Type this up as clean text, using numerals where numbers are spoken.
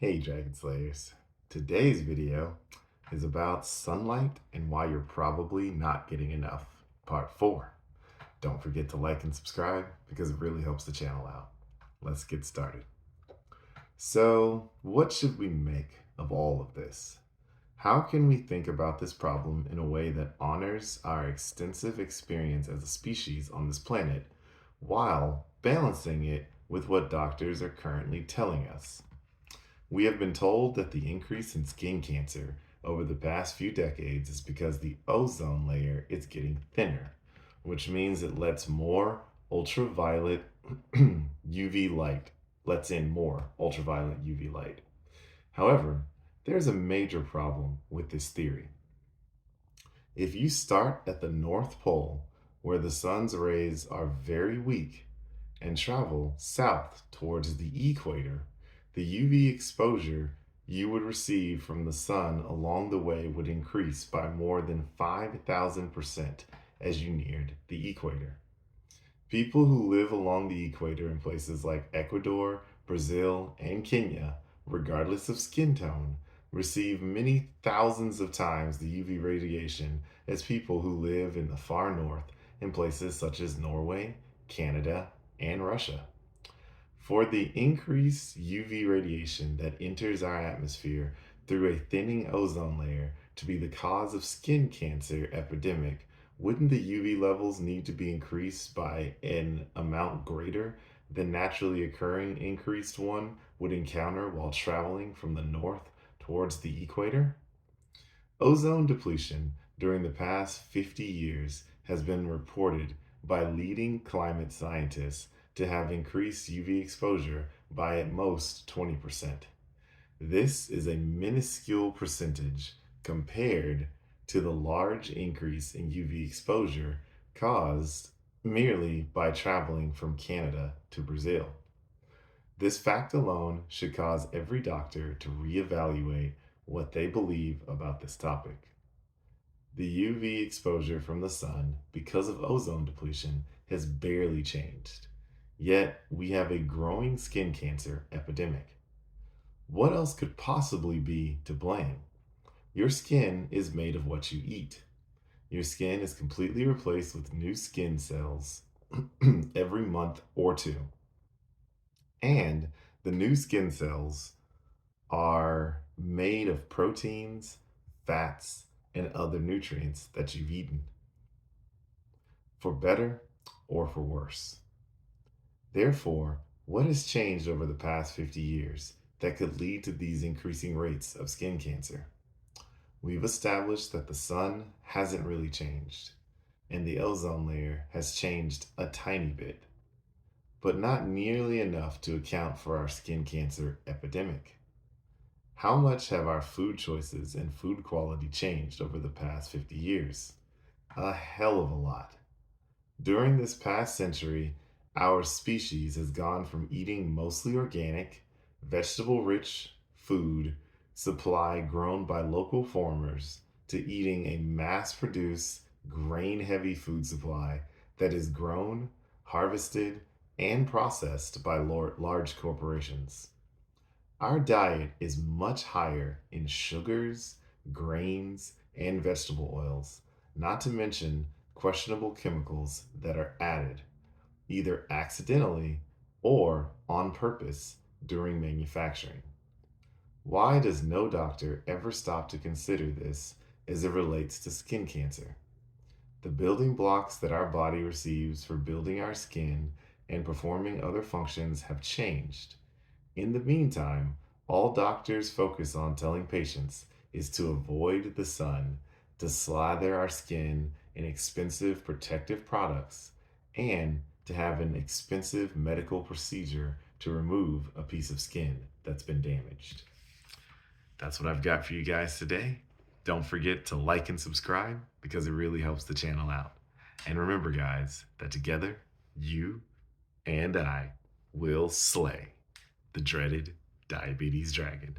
Hey Dragon Slayers. Today's video is about sunlight and why you're probably not getting enough. Part 4. Don't forget to like and subscribe because it really helps the channel out. Let's get started. So, what should we make of all of this? How can we think about this problem in a way that honors our extensive experience as a species on this planet while balancing it with what doctors are currently telling us? We have been told that the increase in skin cancer over the past few decades is because the ozone layer is getting thinner, which means it lets more ultraviolet UV light, lets in more ultraviolet UV light. However, there's a major problem with this theory. If you start at the North Pole, where the sun's rays are very weak, and travel south towards the equator, the UV exposure you would receive from the sun along the way would increase by more than 5,000% as you neared the equator. People who live along the equator in places like Ecuador, Brazil, and Kenya, regardless of skin tone, receive many thousands of times the UV radiation as people who live in the far north in places such as Norway, Canada, and Russia. For the increased UV radiation that enters our atmosphere through a thinning ozone layer to be the cause of skin cancer epidemic, wouldn't the UV levels need to be increased by an amount greater than naturally occurring increased one would encounter while traveling from the north towards the equator? Ozone depletion during the past 50 years has been reported by leading climate scientists to have increased UV exposure by at most 20%. This is a minuscule percentage compared to the large increase in UV exposure caused merely by traveling from Canada to Brazil. This fact alone should cause every doctor to reevaluate what they believe about this topic. The UV exposure from the sun, because of ozone depletion, has barely changed. Yet, we have a growing skin cancer epidemic. What else could possibly be to blame? Your skin is made of what you eat. Your skin is completely replaced with new skin cells every month or two. And the new skin cells are made of proteins, fats, and other nutrients that you've eaten, for better or for worse. Therefore, what has changed over the past 50 years that could lead to these increasing rates of skin cancer? We've established that the sun hasn't really changed, and the ozone layer has changed a tiny bit, but not nearly enough to account for our skin cancer epidemic. How much have our food choices and food quality changed over the past 50 years? A hell of a lot. During this past century, our species has gone from eating mostly organic, vegetable rich food supply grown by local farmers to eating a mass produced, grain heavy food supply that is grown, harvested, and processed by large corporations. Our diet is much higher in sugars, grains, and vegetable oils, not to mention questionable chemicals that are added, either accidentally or on purpose during manufacturing. Why does no doctor ever stop to consider this as it relates to skin cancer? The building blocks that our body receives for building our skin and performing other functions have changed. In the meantime, all doctors focus on telling patients is to avoid the sun, to slather our skin in expensive protective products, and to have an expensive medical procedure to remove a piece of skin that's been damaged. That's what I've got for you guys today. Don't forget to like and subscribe because it really helps the channel out. And remember, guys, that together, you and I will slay the dreaded diabetes dragon.